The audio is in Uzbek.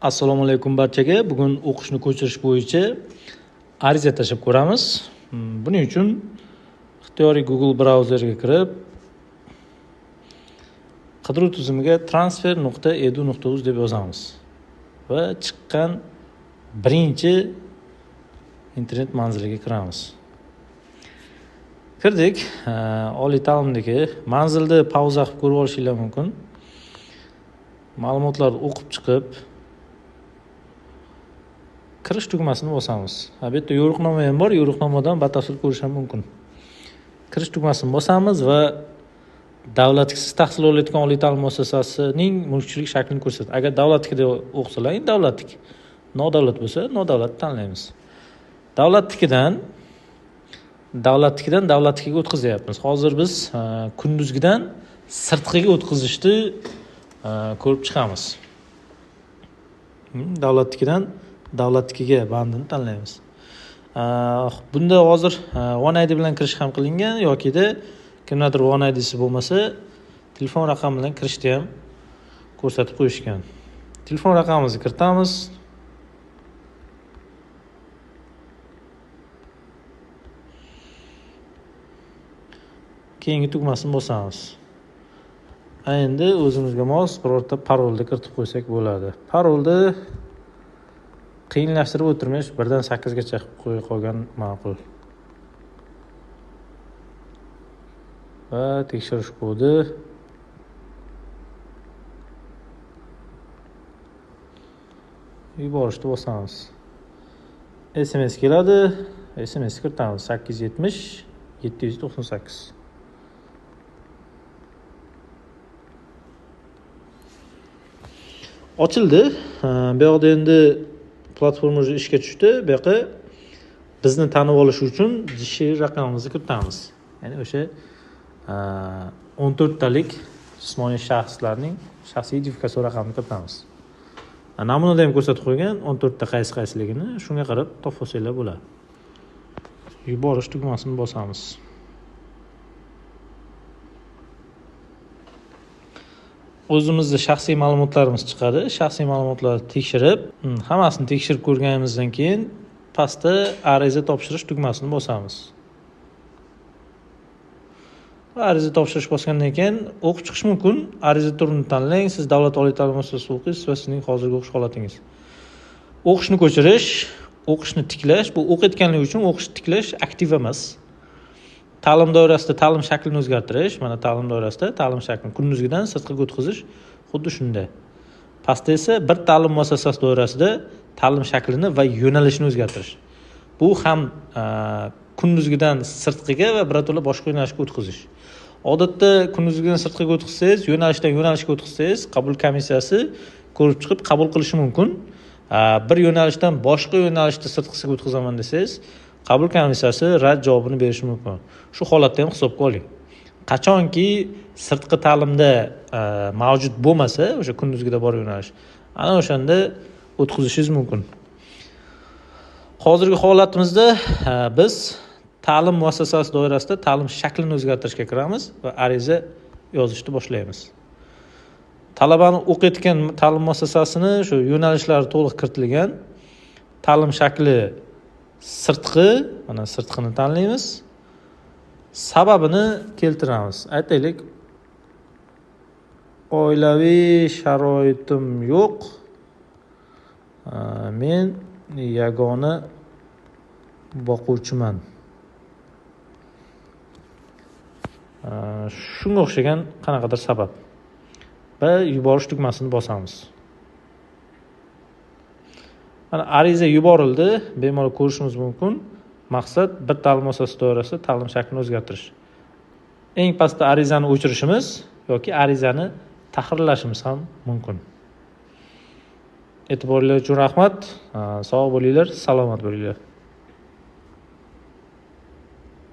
Assalomu alaykum barchaga. Bugun o'qishni ko'chirish bo'yicha ariza tashlab ko'ramiz. Buning uchun ixtiyoriy Google brauzeriga kirib, qidiruv tizimiga transfer.edu.uz deb yozamiz va chiqqan birinchi internet manziliga kiramiz. Kirdik. Oliy ta'limdagi manzilni pauza qilib ko'rib olishinglar mumkin. Ma'lumotlarni o'qib chiqib kirish tugmasini bosamiz. Bu yerda yo'riqnoma ham bor, yo'riqnomadan batafsil ko'rish ham mumkin. Kirish tugmasini bosamiz va davlatsiz tahsil olayotgan oliy ta'lim muassasasining mulkchilik shaklini ko'rsatadi. Agar davlatnikida o'qisalar, davlatnik. Nodavlat bo'lsa, nodavlat tanlaymiz. Davlatnikidan davlatnikiga o'tkazyapmiz. Hozir biz kunduzgidan sirtqiga o'tkazishni ko'rib chiqamiz. Davlatnikidan davlatnikiga bandini tanlaymiz. Bunda hozir One ID bilan kirish ham qilingan yoki-da kimlardir One ID'si bo'lmasa, telefon raqami bilan kirishni ham ko'rsatib qo'yishgan. Telefon raqamimizni kiritamiz. Keyingi tugmasini bosamiz. Endi o'zimizga mos birorta parolni kiritib qo'ysak bo'ladi. Parolni qiyinlashtirib o'tirmish 1 dan 8 gacha qo'yib qolgan ma'qul. Va tekshirish kodi yuborishni bosamiz. SMS keladi. SMS kiritamiz 870 798. Ochildi. Bu yoqda endi platforma ishga tushdi. Bu yoqqa bizni tanib olish uchun she'r raqamimizni kiritamiz. Ya'ni o'sha 14 talik jismoniy shaxslarning shaxsiy identifikatsiya raqamini kiritamiz. Namunada ham ko'rsatib qo'ygan 14 ta qaysiligini, shunga qarab topib olsanglar bo'ladi. Yuborish tugmasini bosamiz. O'zimizning shaxsiy ma'lumotlarimiz chiqadi. Shaxsiy ma'lumotlarni tekshirib, hammasini tekshirib ko'rganimizdan keyin pastda ariza topshirish tugmasini bosamiz. Ariza topshirish bosgandan keyin o'qib chiqish mumkin. Ariza turini tanlang. Siz davlat oliy ta'lim muassasasida o'qiysiz va sizning hozirgi o'qish holatingiz. O'qishni ko'chirish, o'qishni tiklash, bu o'qiyotganlik uchun o'qish tiklash aktiv emas. Ta'lim doirasida ta'lim shaklini o'zgartirish, mana ta'lim doirasida ta'lim shaklini kunduzgidan sirtqiga o'tkazish xuddi shunday. Pastda esa bir ta'lim muassasasi doirasida ta'lim shaklini va yo'nalishini o'zgartirish. Bu ham kunduzgidan sirtqiga va birato'la boshqa yo'nalishga o'tkazish. Odatda kunduzgidan sirtqiga o'tkazsangiz, yo'nalishdan yo'nalishga o'tkazsangiz, qabul komissiyasi ko'rib chiqib qabul qilishi mumkin. Bir yo'nalishdan boshqa yo'nalishni sirtqisiga o'tkazaman desangiz, qabul komissiyasi rad javobini berishi mumkin. Shu holatda ham hisobga oling. Qachonki sirtqi ta'limda mavjud bo'lmasa, o'sha kunduzgida bor yo'nalish, ana o'shanda o'tkazishingiz mumkin. Hozirgi holatimizda biz ta'lim muassasasi doirasida ta'lim shaklini o'zgartirishga kiramiz va ariza yozishni boshlaymiz. Talabani o'qiyotgan ta'lim muassasasini shu yo'nalishlari to'liq kiritilgan. Ta'lim shakli sirtqi, mana sirtqini tanlaymiz. Sababini keltiramiz. Aytaylik, oilaviy sharoitim yo'q. Men yagona boquvchiman. Shunga o'xshagan qanaqadir sabab. Va yuborish tugmasini bosamiz. Mana ariza yuborildi, bemalol ko'rishimiz mumkin. Maqsad bir ta'lim muassasasi doirasida ta'lim shaklini o'zgartirish. Eng pastda arizani o'chirishimiz yoki arizani tahrirlashimiz ham mumkin. E'tiboringiz uchun rahmat. Sog' bo'linglar, salomat bo'linglar.